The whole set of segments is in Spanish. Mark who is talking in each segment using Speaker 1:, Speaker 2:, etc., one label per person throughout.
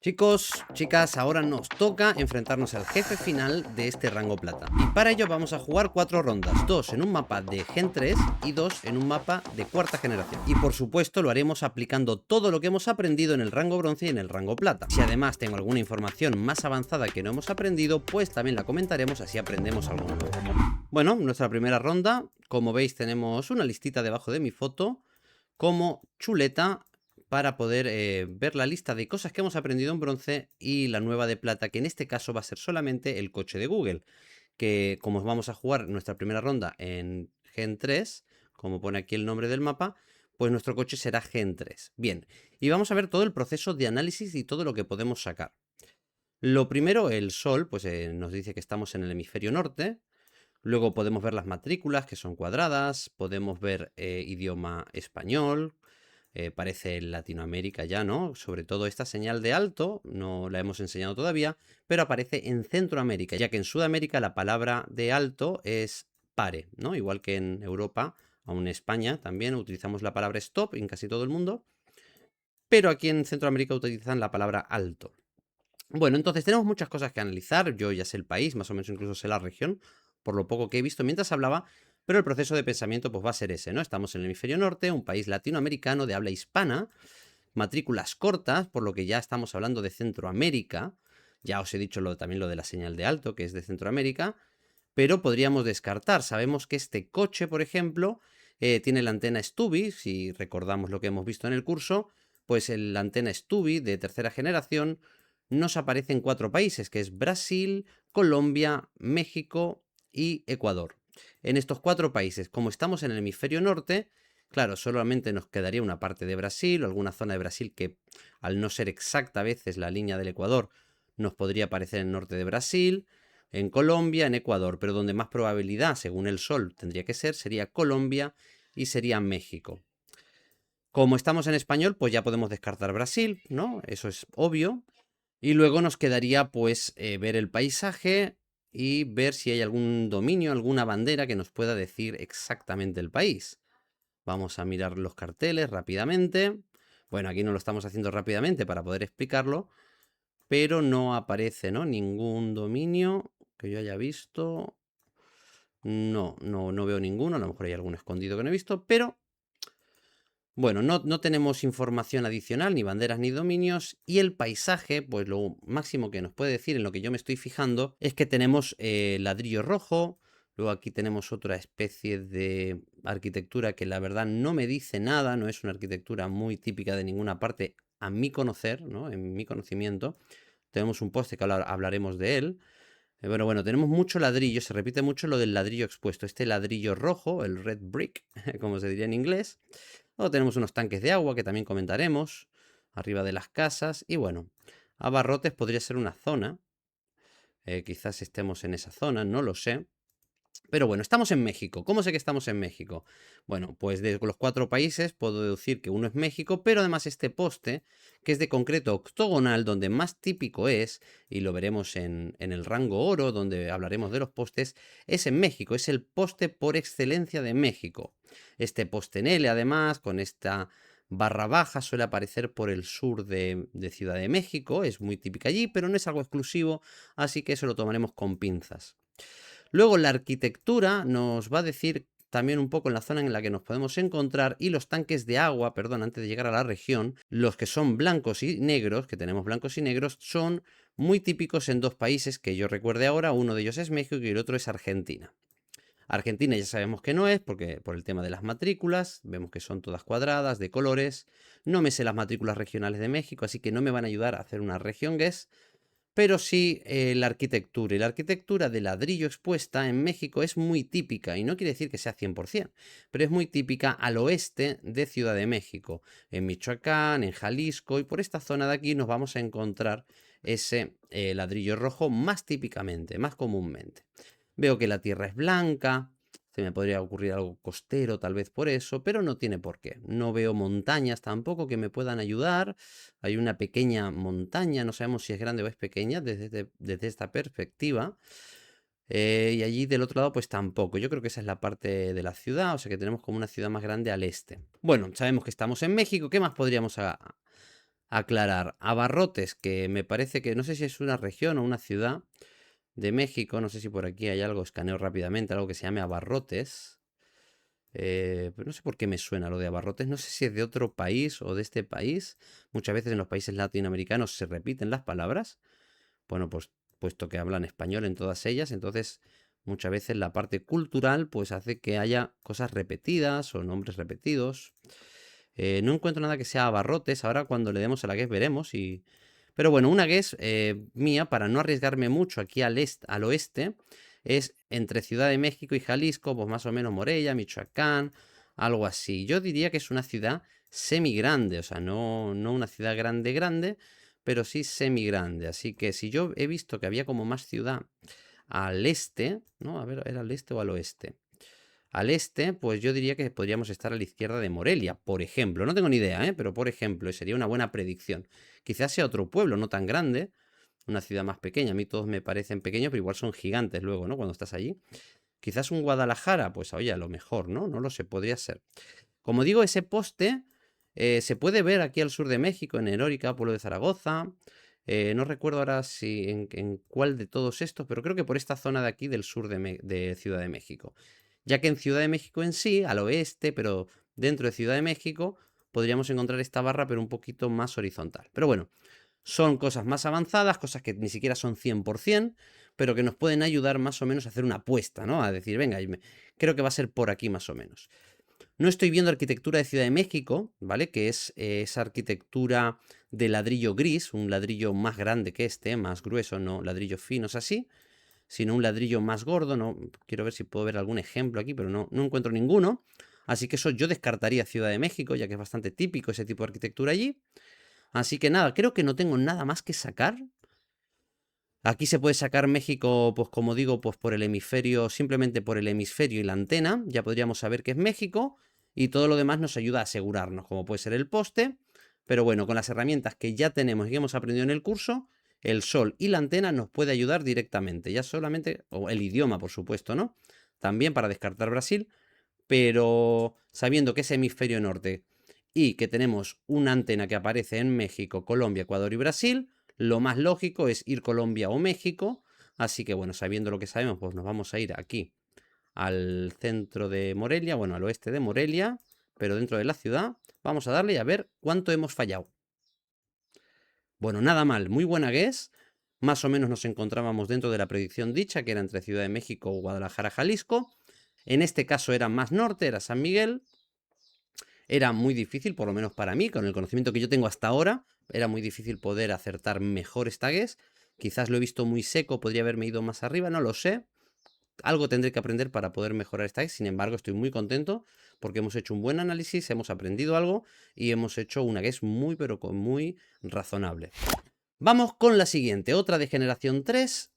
Speaker 1: Chicos, chicas, ahora nos toca enfrentarnos al jefe final de este rango plata. Y para ello vamos a jugar 4 rondas, 2 en un mapa de Gen 3 y 2 en un mapa de cuarta generación. Y por supuesto lo haremos aplicando todo lo que hemos aprendido en el rango bronce y en el rango plata. Si además tengo alguna información más avanzada que no hemos aprendido, pues también la comentaremos, así aprendemos algo nuevo. Bueno, nuestra primera ronda, como veis tenemos una listita debajo de mi foto como chuleta para poder ver la lista de cosas que hemos aprendido en bronce y la nueva de plata, que en este caso va a ser solamente el coche de Google, que como vamos a jugar nuestra primera ronda en Gen 3, como pone aquí el nombre del mapa, pues nuestro coche será Gen 3. Bien, y vamos a ver todo el proceso de análisis y todo lo que podemos sacar. Lo primero, el sol, pues nos dice que estamos en el hemisferio norte. Luego podemos ver las matrículas, que son cuadradas. Podemos ver idioma español, parece Latinoamérica ya, ¿no? Sobre todo esta señal de alto, no la hemos enseñado todavía, pero aparece en Centroamérica, ya que en Sudamérica la palabra de alto es pare, ¿no? Igual que en Europa, aún en España también utilizamos la palabra stop en casi todo el mundo, pero aquí en Centroamérica utilizan la palabra alto. Bueno, entonces tenemos muchas cosas que analizar, yo ya sé el país, más o menos incluso sé la región, por lo poco que he visto mientras hablaba, pero el proceso de pensamiento pues va a ser ese, ¿no? Estamos en el hemisferio norte, un país latinoamericano de habla hispana, matrículas cortas, por lo que ya estamos hablando de Centroamérica. Ya os he dicho también lo de la señal de alto, que es de Centroamérica, pero podríamos descartar. Sabemos que este coche, por ejemplo, tiene la antena Stubby, si recordamos lo que hemos visto en el curso, pues la antena Stubby de tercera generación nos aparece en 4 países, que es Brasil, Colombia, México y Ecuador. En estos 4 países, como estamos en el hemisferio norte, claro, solamente nos quedaría una parte de Brasil o alguna zona de Brasil que, al no ser exacta a veces la línea del Ecuador, nos podría aparecer en el norte de Brasil, en Colombia, en Ecuador, pero donde más probabilidad, según el sol, tendría que ser, sería Colombia y sería México. Como estamos en español, pues ya podemos descartar Brasil, ¿no? Eso es obvio. Y luego nos quedaría, pues, ver el paisaje y ver si hay algún dominio, alguna bandera que nos pueda decir exactamente el país. Vamos a mirar los carteles rápidamente. Bueno, aquí no lo estamos haciendo rápidamente para poder explicarlo, pero no aparece, ¿no? Ningún dominio que yo haya visto. No veo ninguno. A lo mejor hay algún escondido que no he visto, pero bueno, no tenemos información adicional, ni banderas ni dominios, y el paisaje, pues lo máximo que nos puede decir en lo que yo me estoy fijando es que tenemos ladrillo rojo, luego aquí tenemos otra especie de arquitectura que la verdad no me dice nada, no es una arquitectura muy típica de ninguna parte a mi conocer, ¿no? En mi conocimiento. Tenemos un poste que hablaremos de él. Bueno, tenemos mucho ladrillo, se repite mucho lo del ladrillo expuesto. Este ladrillo rojo, el red brick, como se diría en inglés. Luego tenemos unos tanques de agua que también comentaremos, arriba de las casas. Y bueno, Abarrotes podría ser una zona. Quizás estemos en esa zona, no lo sé. Pero bueno, estamos en México. ¿Cómo sé que estamos en México? Bueno, pues de los 4 países puedo deducir que uno es México, pero además este poste, que es de concreto octogonal, donde más típico es, y lo veremos en el rango oro, donde hablaremos de los postes, es en México, es el poste por excelencia de México. Este poste en L, además, con esta barra baja, suele aparecer por el sur de Ciudad de México, es muy típica allí, pero no es algo exclusivo, así que eso lo tomaremos con pinzas. Luego la arquitectura nos va a decir también un poco en la zona en la que nos podemos encontrar y los tanques de agua, perdón, antes de llegar a la región, los que son blancos y negros, que tenemos blancos y negros, son muy típicos en 2 países que yo recuerde ahora, uno de ellos es México y el otro es Argentina. Argentina ya sabemos que no es, porque por el tema de las matrículas, vemos que son todas cuadradas, de colores. No me sé las matrículas regionales de México, así que no me van a ayudar a hacer una región guess, pero sí la arquitectura. Y la arquitectura de ladrillo expuesta en México es muy típica, y no quiere decir que sea 100%, pero es muy típica al oeste de Ciudad de México, en Michoacán, en Jalisco, y por esta zona de aquí nos vamos a encontrar ese ladrillo rojo más típicamente, más comúnmente. Veo que la tierra es blanca, se me podría ocurrir algo costero tal vez por eso, pero no tiene por qué. No veo montañas tampoco que me puedan ayudar. Hay una pequeña montaña, no sabemos si es grande o es pequeña desde esta perspectiva. Y allí del otro lado pues tampoco. Yo creo que esa es la parte de la ciudad, o sea que tenemos como una ciudad más grande al este. Bueno, sabemos que estamos en México. ¿Qué más podríamos aclarar. Abarrotes, que me parece que no sé si es una región o una ciudad de México, no sé si por aquí hay algo, escaneo rápidamente, algo que se llame Abarrotes. Pero no sé por qué me suena lo de Abarrotes, no sé si es de otro país o de este país. Muchas veces en los países latinoamericanos se repiten las palabras. Bueno, pues puesto que hablan español en todas ellas, entonces muchas veces la parte cultural pues hace que haya cosas repetidas o nombres repetidos. No encuentro nada que sea abarrotes. Ahora cuando le demos a la guess veremos. Pero bueno, una guess mía, para no arriesgarme mucho aquí al oeste, es entre Ciudad de México y Jalisco, pues más o menos Morelia, Michoacán, algo así. Yo diría que es una ciudad semi grande, o sea, no una ciudad grande grande, pero sí semi grande. Así que si yo he visto que había como más ciudad al este, ¿no? A ver, ¿era al este o al oeste? Al este, pues yo diría que podríamos estar a la izquierda de Morelia, por ejemplo. No tengo ni idea, ¿eh? Pero por ejemplo, sería una buena predicción. Quizás sea otro pueblo no tan grande, una ciudad más pequeña. A mí todos me parecen pequeños, pero igual son gigantes luego, ¿no? Cuando estás allí. Quizás un Guadalajara, pues oye, a lo mejor, ¿no? No lo sé, podría ser. Como digo, ese poste se puede ver aquí al sur de México, en Heróica, pueblo de Zaragoza. No recuerdo ahora si en cuál de todos estos, pero creo que por esta zona de aquí del sur de Ciudad de México. Ya que en Ciudad de México en sí, al oeste, pero dentro de Ciudad de México, podríamos encontrar esta barra, pero un poquito más horizontal. Pero bueno, son cosas más avanzadas, cosas que ni siquiera son 100%, pero que nos pueden ayudar más o menos a hacer una apuesta, ¿no? A decir, venga, creo que va a ser por aquí más o menos. No estoy viendo arquitectura de Ciudad de México, ¿vale? Que es esa arquitectura de ladrillo gris, un ladrillo más grande que este, más grueso, no ladrillos finos así, sino un ladrillo más gordo, ¿no? Quiero ver si puedo ver algún ejemplo aquí, pero no encuentro ninguno. Así que eso yo descartaría Ciudad de México, ya que es bastante típico ese tipo de arquitectura allí. Así que nada, creo que no tengo nada más que sacar. Aquí se puede sacar México, pues como digo, pues por el hemisferio, simplemente por el hemisferio y la antena, ya podríamos saber que es México, y todo lo demás nos ayuda a asegurarnos, como puede ser el poste, pero bueno, con las herramientas que ya tenemos y que hemos aprendido en el curso, el sol y la antena nos puede ayudar directamente, ya solamente, o el idioma, por supuesto, ¿no? También para descartar Brasil, pero sabiendo que es hemisferio norte y que tenemos una antena que aparece en México, Colombia, Ecuador y Brasil, lo más lógico es ir Colombia o México. Así que bueno, sabiendo lo que sabemos, pues nos vamos a ir aquí al centro de Morelia, bueno, al oeste de Morelia, pero dentro de la ciudad. Vamos a darle y a ver cuánto hemos fallado. Bueno, nada mal, muy buena guess. Más o menos nos encontrábamos dentro de la predicción dicha, que era entre Ciudad de México o Guadalajara, Jalisco. En este caso era más norte, era San Miguel. Era muy difícil, por lo menos para mí, con el conocimiento que yo tengo hasta ahora, era muy difícil poder acertar mejor esta guess. Quizás lo he visto muy seco, podría haberme ido más arriba, no lo sé. Algo tendré que aprender para poder mejorar esta guess. Sin embargo, estoy muy contento porque hemos hecho un buen análisis, hemos aprendido algo y hemos hecho una guess muy, pero muy razonable. Vamos con la siguiente, otra de generación 3.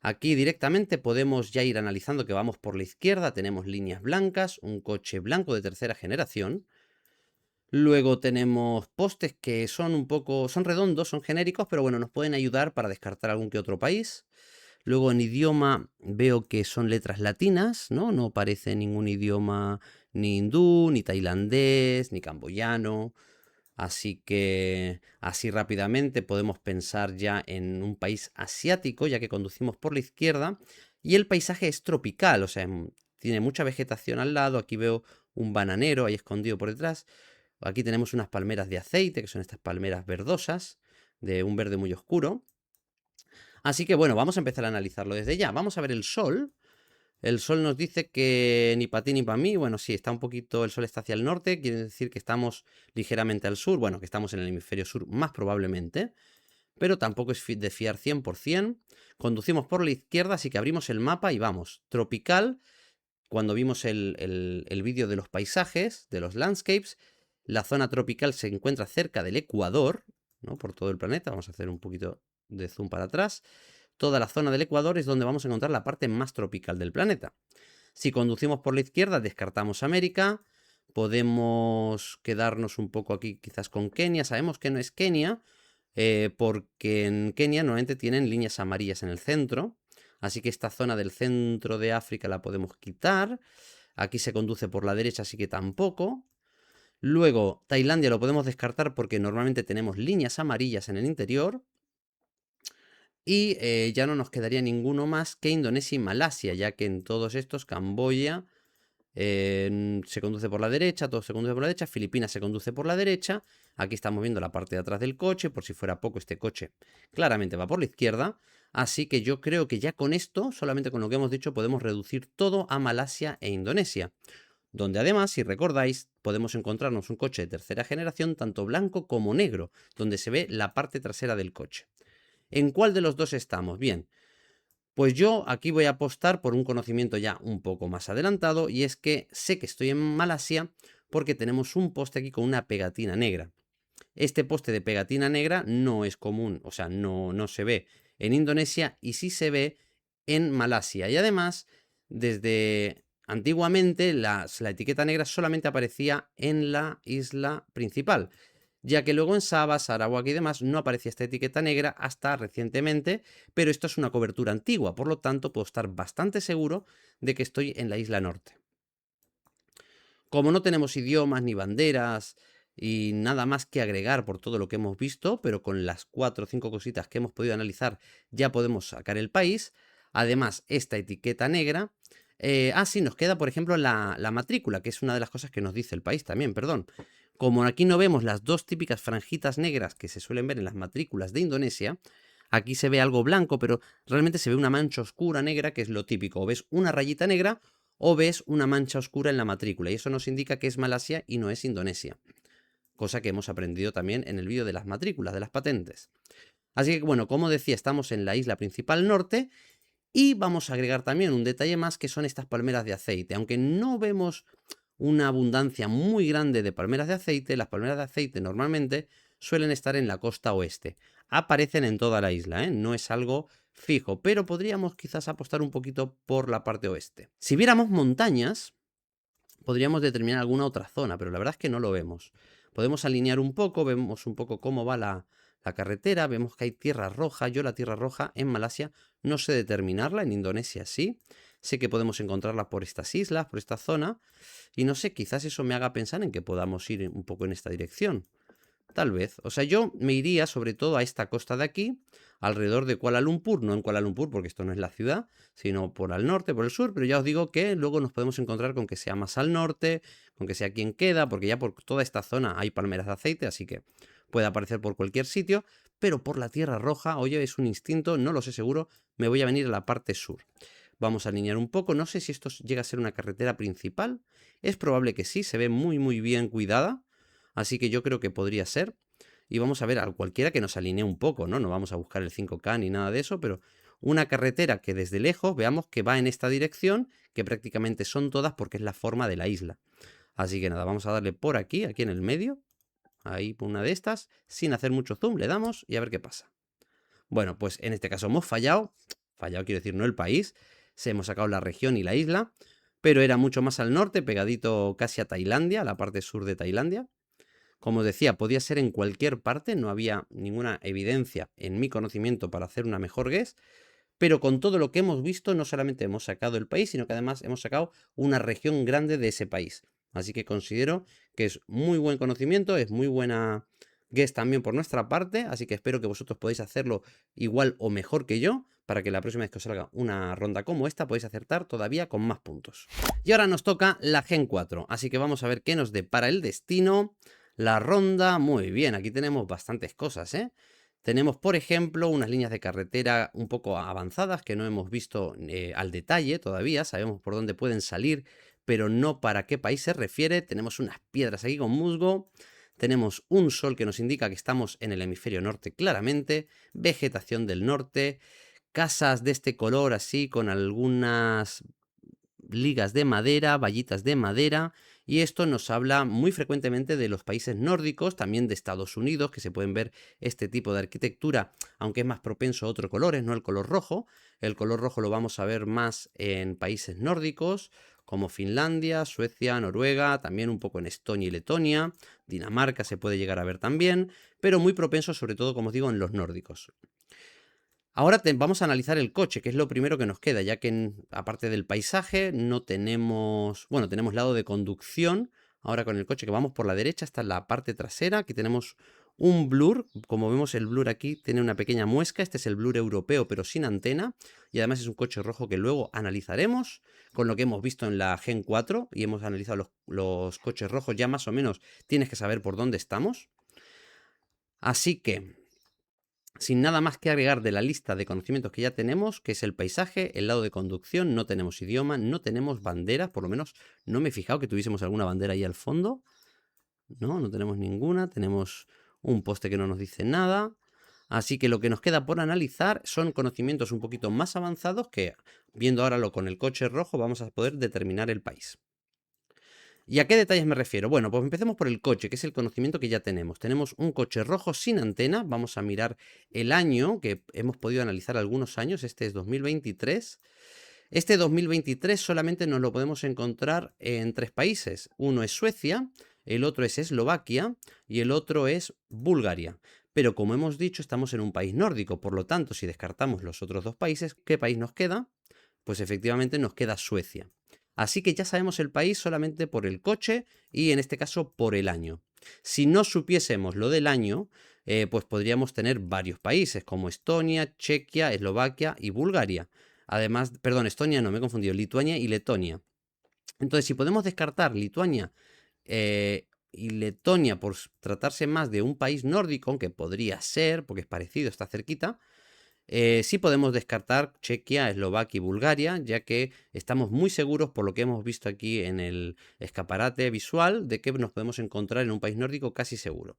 Speaker 1: Aquí directamente podemos ya ir analizando que vamos por la izquierda, tenemos líneas blancas, un coche blanco de tercera generación. Luego tenemos postes que son un poco, son redondos, son genéricos, pero bueno, nos pueden ayudar para descartar algún que otro país. Luego en idioma veo que son letras latinas, ¿no? No parece ningún idioma ni hindú, ni tailandés, ni camboyano. Así que así rápidamente podemos pensar ya en un país asiático, ya que conducimos por la izquierda. Y el paisaje es tropical, o sea, tiene mucha vegetación al lado. Aquí veo un bananero ahí escondido por detrás. Aquí tenemos unas palmeras de aceite, que son estas palmeras verdosas, de un verde muy oscuro. Así que bueno, vamos a empezar a analizarlo desde ya. Vamos a ver el sol. El sol nos dice que ni para ti ni para mí. Bueno, sí, está un poquito, el sol está hacia el norte, quiere decir que estamos ligeramente al sur. Bueno, que estamos en el hemisferio sur más probablemente, pero tampoco es de fiar 100%. Conducimos por la izquierda, así que abrimos el mapa y vamos. Tropical, cuando vimos el vídeo de los paisajes, de los landscapes, la zona tropical se encuentra cerca del Ecuador, ¿no? Por todo el planeta. Vamos a hacer un poquito de zoom para atrás. Toda la zona del Ecuador es donde vamos a encontrar la parte más tropical del planeta. Si conducimos por la izquierda, descartamos América. Podemos quedarnos un poco aquí quizás con Kenia. Sabemos que no es Kenia, porque en Kenia normalmente tienen líneas amarillas en el centro. Así que esta zona del centro de África la podemos quitar. Aquí se conduce por la derecha, así que tampoco. Luego, Tailandia lo podemos descartar porque normalmente tenemos líneas amarillas en el interior. Y ya no nos quedaría ninguno más que Indonesia y Malasia, ya que en todos estos, Camboya se conduce por la derecha, todo se conduce por la derecha, Filipinas se conduce por la derecha. Aquí estamos viendo la parte de atrás del coche, por si fuera poco, este coche claramente va por la izquierda. Así que yo creo que ya con esto, solamente con lo que hemos dicho, podemos reducir todo a Malasia e Indonesia, donde además, si recordáis, podemos encontrarnos un coche de tercera generación, tanto blanco como negro, donde se ve la parte trasera del coche. ¿En cuál de los dos estamos? Bien, pues yo aquí voy a apostar por un conocimiento ya un poco más adelantado, y es que sé que estoy en Malasia porque tenemos un poste aquí con una pegatina negra. Este poste de pegatina negra no es común, o sea, no se ve en Indonesia y sí se ve en Malasia. Y además, desde antiguamente la etiqueta negra solamente aparecía en la isla principal, ya que luego en Sabah, Sarawak y demás no aparecía esta etiqueta negra hasta recientemente, pero esto es una cobertura antigua, por lo tanto puedo estar bastante seguro de que estoy en la isla norte. Como no tenemos idiomas ni banderas y nada más que agregar por todo lo que hemos visto, pero con las 4 o 5 cositas que hemos podido analizar ya podemos sacar el país. Además, esta etiqueta negra. Sí, nos queda, por ejemplo, la matrícula, que es una de las cosas que nos dice el país también, perdón. Como aquí no vemos las dos típicas franjitas negras que se suelen ver en las matrículas de Indonesia, aquí se ve algo blanco, pero realmente se ve una mancha oscura negra, que es lo típico. O ves una rayita negra o ves una mancha oscura en la matrícula, y eso nos indica que es Malasia y no es Indonesia, cosa que hemos aprendido también en el vídeo de las matrículas, de las patentes. Así que bueno, como decía, estamos en la isla principal norte y vamos a agregar también un detalle más, que son estas palmeras de aceite. Aunque no vemos una abundancia muy grande de palmeras de aceite, las palmeras de aceite normalmente suelen estar en la costa oeste. Aparecen en toda la isla, no es algo fijo, pero podríamos quizás apostar un poquito por la parte oeste. Si viéramos montañas, podríamos determinar alguna otra zona, pero la verdad es que no lo vemos. Podemos alinear un poco, vemos un poco cómo va la carretera, vemos que hay tierra roja. Yo la tierra roja en Malasia no sé determinarla, en Indonesia sí. Sé que podemos encontrarla por estas islas, por esta zona, y no sé, quizás eso me haga pensar en que podamos ir un poco en esta dirección. Tal vez. O sea, yo me iría sobre todo a esta costa de aquí, alrededor de Kuala Lumpur, no en Kuala Lumpur porque esto no es la ciudad, sino por al norte, por el sur, pero ya os digo que luego nos podemos encontrar con que sea más al norte, con que sea quien queda, porque ya por toda esta zona hay palmeras de aceite, así que puede aparecer por cualquier sitio, pero por la Tierra Roja, oye, es un instinto, no lo sé seguro, me voy a venir a la parte sur. Vamos a alinear un poco, no sé si esto llega a ser una carretera principal, es probable que sí, se ve muy bien cuidada. Así que yo creo que podría ser. Y vamos a ver a cualquiera que nos alinee un poco, ¿no? No vamos a buscar el 5K ni nada de eso, pero una carretera que desde lejos veamos que va en esta dirección, que prácticamente son todas porque es la forma de la isla. Así que nada, vamos a darle por aquí, aquí en el medio. Ahí por una de estas, sin hacer mucho zoom, le damos y a ver qué pasa. Bueno, pues en este caso hemos fallado. Fallado quiero decir, no el país. Se hemos sacado la región y la isla, pero era mucho más al norte, pegadito casi a Tailandia, la parte sur de Tailandia. Como decía, podía ser en cualquier parte, no había ninguna evidencia en mi conocimiento para hacer una mejor guess, pero con todo lo que hemos visto, no solamente hemos sacado el país, sino que además hemos sacado una región grande de ese país. Así que considero que es muy buen conocimiento, es muy buena guess también por nuestra parte, así que espero que vosotros podáis hacerlo igual o mejor que yo, para que la próxima vez que os salga una ronda como esta podáis acertar todavía con más puntos. Y ahora nos toca la Gen 4, así que vamos a ver qué nos depara el destino. La ronda, muy bien, aquí tenemos bastantes cosas, ¿eh? Tenemos, por ejemplo, unas líneas de carretera un poco avanzadas que no hemos visto al detalle todavía. Sabemos por dónde pueden salir, pero no para qué país se refiere. Tenemos unas piedras aquí con musgo. Tenemos un sol que nos indica que estamos en el hemisferio norte claramente. Vegetación del norte. Casas de este color así con algunas ligas de madera, vallitas de madera, y esto nos habla muy frecuentemente de los países nórdicos, también de Estados Unidos, que se pueden ver este tipo de arquitectura, aunque es más propenso a otros colores, no el color rojo. El color rojo lo vamos a ver más en países nórdicos, como Finlandia, Suecia, Noruega, también un poco en Estonia y Letonia, Dinamarca se puede llegar a ver también, pero muy propenso sobre todo, como os digo, en los nórdicos. Ahora vamos a analizar el coche, que es lo primero que nos queda, ya que aparte del paisaje no tenemos, bueno, tenemos lado de conducción, ahora con el coche que vamos por la derecha, esta es la parte trasera, aquí tenemos un blur, como vemos el blur aquí tiene una pequeña muesca, este es el blur europeo pero sin antena, y además es un coche rojo que luego analizaremos con lo que hemos visto en la Gen 4 y hemos analizado los coches rojos, ya más o menos tienes que saber por dónde estamos. Así que, sin nada más que agregar de la lista de conocimientos que ya tenemos, que es el paisaje, el lado de conducción, no tenemos idioma, no tenemos banderas, por lo menos no me he fijado que tuviésemos alguna bandera ahí al fondo. No tenemos ninguna, tenemos un poste que no nos dice nada. Así que lo que nos queda por analizar son conocimientos un poquito más avanzados que, viendo ahora lo con el coche rojo, vamos a poder determinar el país. ¿Y a qué detalles me refiero? Bueno, pues empecemos por el coche, que es el conocimiento que ya tenemos. Tenemos un coche rojo sin antena, vamos a mirar el año, que hemos podido analizar algunos años, este es 2023. Este 2023 solamente nos lo podemos encontrar en 3 países. Uno es Suecia, el otro es Eslovaquia y el otro es Bulgaria. Pero como hemos dicho, estamos en un país nórdico, por lo tanto, si descartamos los otros 2 países, ¿qué país nos queda? Pues efectivamente nos queda Suecia. Así que ya sabemos el país solamente por el coche y en este caso por el año. Si no supiésemos lo del año, pues podríamos tener varios países como Estonia, Chequia, Eslovaquia y Bulgaria. Además, perdón, Estonia no, me he confundido, Lituania y Letonia. Entonces, si podemos descartar Lituania y Letonia por tratarse más de un país nórdico, aunque podría ser, porque es parecido, está cerquita, sí podemos descartar Chequia, Eslovaquia y Bulgaria, ya que estamos muy seguros, por lo que hemos visto aquí en el escaparate visual, de que nos podemos encontrar en un país nórdico casi seguro.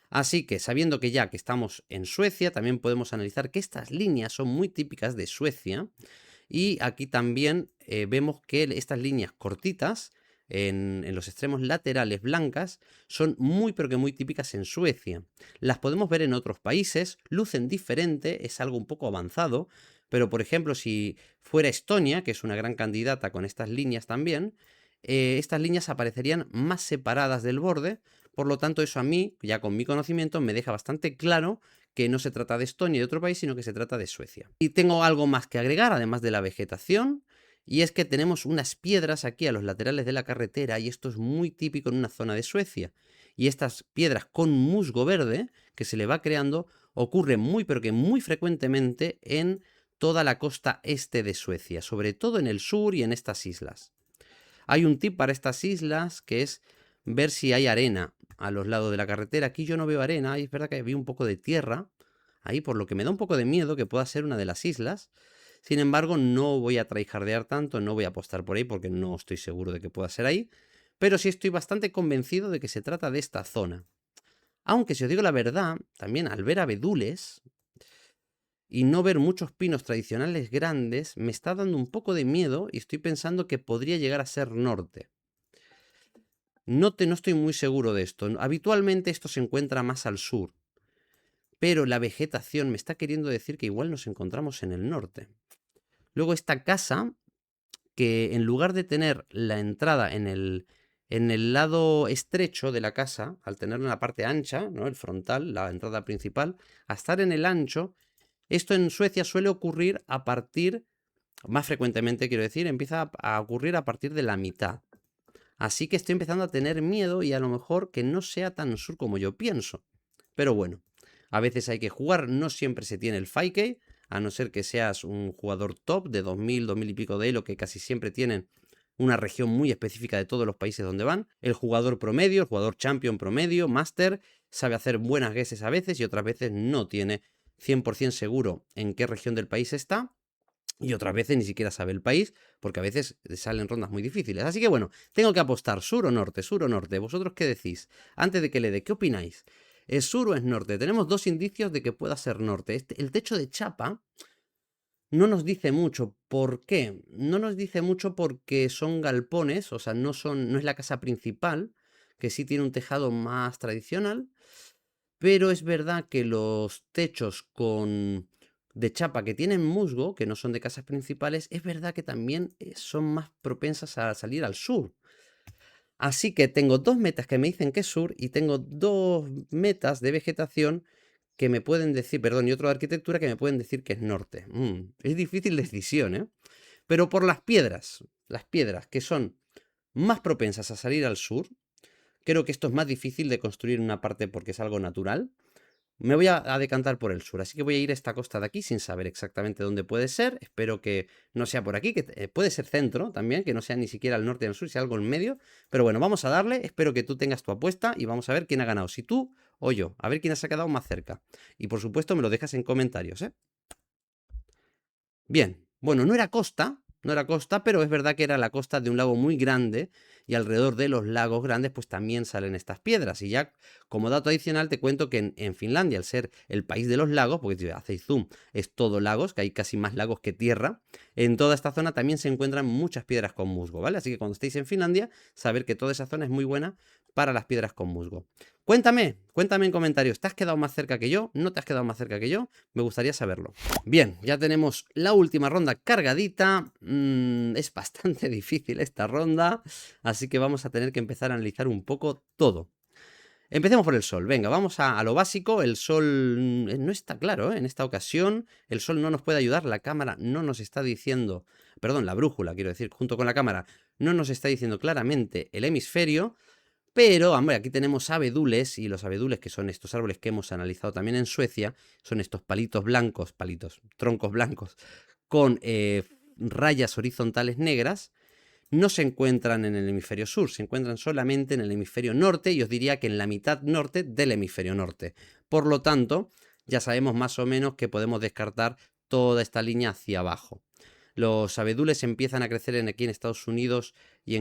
Speaker 1: Así que, sabiendo que ya que estamos en Suecia, también podemos analizar que estas líneas son muy típicas de Suecia. Y aquí también vemos que estas líneas cortitas en los extremos laterales blancas son muy pero que muy típicas en Suecia. Las podemos ver en otros países, lucen diferente, es algo un poco avanzado, pero por ejemplo si fuera Estonia, que es una gran candidata con estas líneas también, estas líneas aparecerían más separadas del borde, por lo tanto eso a mí, ya con mi conocimiento, me deja bastante claro que no se trata de Estonia y de otro país, sino que se trata de Suecia. Y tengo algo más que agregar, además de la vegetación, y es que tenemos unas piedras aquí a los laterales de la carretera, y esto es muy típico en una zona de Suecia. Y estas piedras con musgo verde que se le va creando ocurre muy pero que muy frecuentemente en toda la costa este de Suecia, sobre todo en el sur y en estas islas. Hay un tip para estas islas que es ver si hay arena a los lados de la carretera. Aquí yo no veo arena, y es verdad que vi un poco de tierra ahí, por lo que me da un poco de miedo que pueda ser una de las islas. Sin embargo, no voy a tryhardear tanto, no voy a apostar por ahí porque no estoy seguro de que pueda ser ahí, pero sí estoy bastante convencido de que se trata de esta zona. Aunque si os digo la verdad, también al ver abedules y no ver muchos pinos tradicionales grandes, me está dando un poco de miedo y estoy pensando que podría llegar a ser norte. No estoy muy seguro de esto. Habitualmente esto se encuentra más al sur, pero la vegetación me está queriendo decir que igual nos encontramos en el norte. Luego esta casa, que en lugar de tener la entrada en el lado estrecho de la casa, al tener una parte ancha, ¿no? El frontal, la entrada principal, a estar en el ancho, esto en Suecia suele ocurrir a partir, más frecuentemente quiero decir, empieza a ocurrir a partir de la mitad. Así que estoy empezando a tener miedo y a lo mejor que no sea tan sur como yo pienso. Pero bueno, a veces hay que jugar, no siempre se tiene el 5K, a no ser que seas un jugador top de 2000, 2000 y pico de elo, que casi siempre tienen una región muy específica de todos los países donde van. El jugador promedio, el jugador champion promedio, master, sabe hacer buenas guesses a veces y otras veces no tiene 100% seguro en qué región del país está. Y otras veces ni siquiera sabe el país, porque a veces salen rondas muy difíciles. Así que bueno, tengo que apostar sur o norte, sur o norte. ¿Vosotros qué decís? Antes de que le dé, ¿qué opináis? ¿Es sur o es norte? Tenemos 2 indicios de que pueda ser norte. El techo de chapa no nos dice mucho. ¿Por qué? No nos dice mucho porque son galpones, o sea, no es la casa principal, que sí tiene un tejado más tradicional, pero es verdad que los techos de chapa que tienen musgo, que no son de casas principales, es verdad que también son más propensas a salir al sur. Así que tengo 2 metas que me dicen que es sur y tengo 2 metas de vegetación que me pueden decir, perdón, y otro de arquitectura que me pueden decir que es norte. Es difícil decisión, ¿eh? Pero por las piedras que son más propensas a salir al sur, Creo que esto es más difícil de construir en una parte porque es algo natural. Me voy a decantar por el sur, así que voy a ir a esta costa de aquí sin saber exactamente dónde puede ser. Espero que no sea por aquí, que puede ser centro también, que no sea ni siquiera al norte y al sur, sea algo en medio. Pero bueno, vamos a darle, espero que tú tengas tu apuesta y vamos a ver quién ha ganado, si tú o yo. A ver quién se ha quedado más cerca. Y por supuesto me lo dejas en comentarios, ¿eh? Bien, bueno, no era costa, pero es verdad que era la costa de un lago muy grande y alrededor de los lagos grandes pues también salen estas piedras. Y ya como dato adicional te cuento que en Finlandia, al ser el país de los lagos, porque si hacéis zoom es todo lagos, que hay casi más lagos que tierra, en toda esta zona también se encuentran muchas piedras con musgo, ¿vale? Así que cuando estéis en Finlandia, saber que toda esa zona es muy buena para las piedras con musgo. Cuéntame en comentarios, ¿te has quedado más cerca que yo? ¿No te has quedado más cerca que yo? Me gustaría saberlo. Bien, ya tenemos la última ronda cargadita. Es bastante difícil esta ronda, así que vamos a tener que empezar a analizar un poco todo. Empecemos por el sol. Venga, vamos a lo básico. El sol no está claro, ¿eh? En esta ocasión. El sol no nos puede ayudar. La cámara no nos está diciendo... Perdón, la brújula, quiero decir, junto con la cámara, no nos está diciendo claramente el hemisferio. Pero, hombre, aquí tenemos abedules, y los abedules, que son estos árboles que hemos analizado también en Suecia, son estos troncos blancos, con rayas horizontales negras, no se encuentran en el hemisferio sur, se encuentran solamente en el hemisferio norte, y os diría que en la mitad norte del hemisferio norte. Por lo tanto, ya sabemos más o menos que podemos descartar toda esta línea hacia abajo. Los abedules empiezan a crecer aquí en Estados Unidos y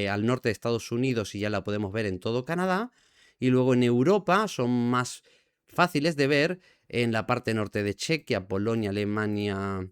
Speaker 1: al norte de Estados Unidos, y ya la podemos ver en todo Canadá. Y luego en Europa son más fáciles de ver en la parte norte de Chequia, Polonia, Alemania,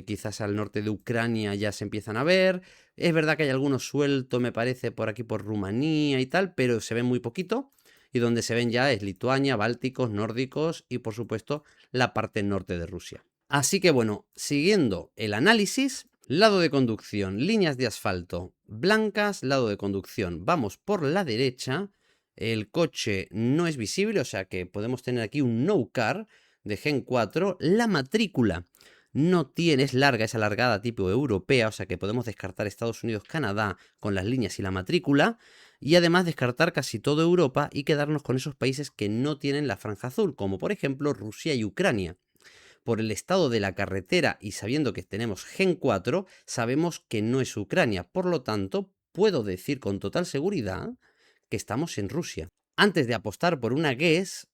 Speaker 1: quizás al norte de Ucrania ya se empiezan a ver. Es verdad que hay algunos sueltos, me parece, por aquí por Rumanía y tal, pero se ven muy poquito. Y donde se ven ya es Lituania, Bálticos, nórdicos y por supuesto la parte norte de Rusia. Así que bueno, siguiendo el análisis, lado de conducción, líneas de asfalto blancas, lado de conducción, vamos por la derecha, el coche no es visible, o sea que podemos tener aquí un no car de Gen 4, la matrícula no tiene, es larga, es alargada tipo europea, o sea que podemos descartar Estados Unidos, Canadá con las líneas y la matrícula, y además descartar casi toda Europa y quedarnos con esos países que no tienen la franja azul, como por ejemplo Rusia y Ucrania. Por el estado de la carretera y sabiendo que tenemos Gen 4, sabemos que no es Ucrania. Por lo tanto, puedo decir con total seguridad que estamos en Rusia. Antes de apostar por una guess,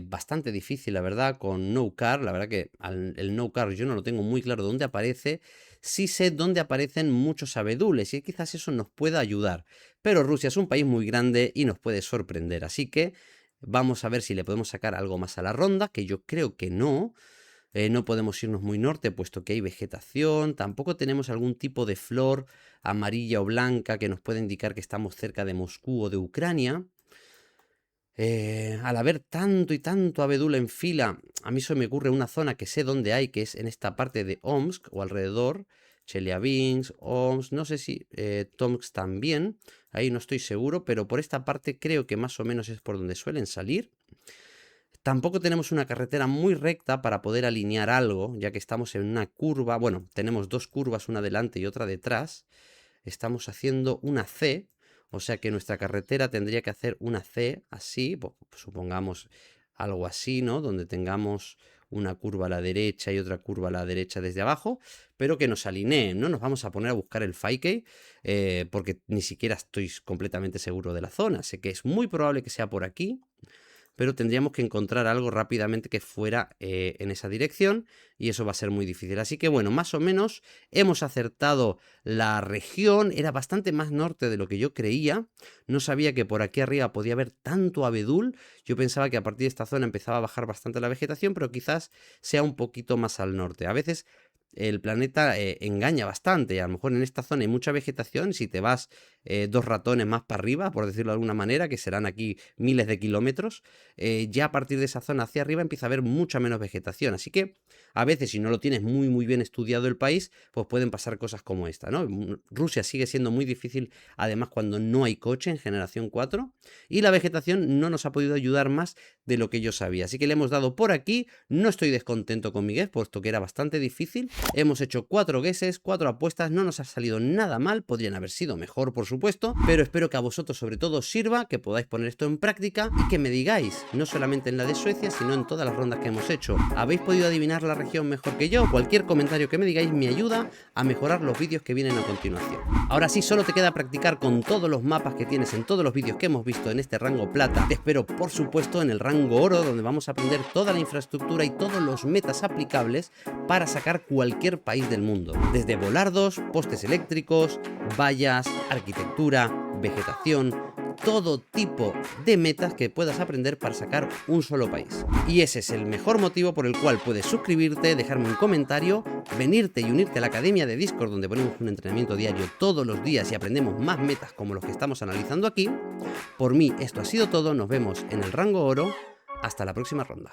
Speaker 1: bastante difícil la verdad, con No Car, la verdad que el No Car yo no lo tengo muy claro dónde aparece, sí sé dónde aparecen muchos abedules y quizás eso nos pueda ayudar. Pero Rusia es un país muy grande y nos puede sorprender, así que vamos a ver si le podemos sacar algo más a la ronda, que yo creo que no. No podemos irnos muy norte, puesto que hay vegetación. Tampoco tenemos algún tipo de flor amarilla o blanca que nos pueda indicar que estamos cerca de Moscú o de Ucrania. Al haber tanto y tanto abedul en fila, a mí se me ocurre una zona que sé dónde hay, que es en esta parte de Omsk o alrededor. Chelyabinsk, Omsk, no sé si Tomsk también, ahí no estoy seguro, pero por esta parte creo que más o menos es por donde suelen salir. Tampoco tenemos una carretera muy recta para poder alinear algo, ya que estamos en una curva. Bueno, tenemos dos curvas, una delante y otra detrás. Estamos haciendo una C, o sea que nuestra carretera tendría que hacer una C así, pues, supongamos algo así, ¿no? Donde tengamos una curva a la derecha y otra curva a la derecha desde abajo, pero que nos alineen. No nos vamos a poner a buscar el Faikei, porque ni siquiera estoy completamente seguro de la zona. Sé que es muy probable que sea por aquí, pero tendríamos que encontrar algo rápidamente que fuera en esa dirección y eso va a ser muy difícil. Así que bueno, más o menos hemos acertado la región, era bastante más norte de lo que yo creía, no sabía que por aquí arriba podía haber tanto abedul, yo pensaba que a partir de esta zona empezaba a bajar bastante la vegetación, pero quizás sea un poquito más al norte. A veces el planeta engaña bastante, a lo mejor en esta zona hay mucha vegetación, si te vas 2 ratones más para arriba, por decirlo de alguna manera, que serán aquí miles de kilómetros, ya a partir de esa zona hacia arriba empieza a haber mucha menos vegetación, así que a veces si no lo tienes muy bien estudiado el país, pues pueden pasar cosas como esta, ¿no? Rusia sigue siendo muy difícil, además cuando no hay coche en generación 4, y la vegetación no nos ha podido ayudar más de lo que yo sabía, así que le hemos dado por aquí. No estoy descontento con mi guess, puesto que era bastante difícil. Hemos hecho 4 guesses, 4 apuestas, no nos ha salido nada mal, podrían haber sido mejor, por supuesto, supuesto, pero espero que a vosotros sobre todo os sirva, que podáis poner esto en práctica y que me digáis, no solamente en la de Suecia, sino en todas las rondas que hemos hecho. ¿Habéis podido adivinar la región mejor que yo? Cualquier comentario que me digáis me ayuda a mejorar los vídeos que vienen a continuación. Ahora sí, solo te queda practicar con todos los mapas que tienes en todos los vídeos que hemos visto en este rango plata. Te espero, por supuesto, en el rango oro, donde vamos a aprender toda la infraestructura y todos los metas aplicables para sacar cualquier país del mundo. Desde volardos, postes eléctricos, vallas, arquitectura, vegetación, todo tipo de metas que puedas aprender para sacar un solo país. Y ese es el mejor motivo por el cual puedes suscribirte, dejarme un comentario, venirte y unirte a la academia de Discord, donde ponemos un entrenamiento diario todos los días y aprendemos más metas como los que estamos analizando aquí. Por mí esto ha sido todo, nos vemos en el rango oro, hasta la próxima ronda.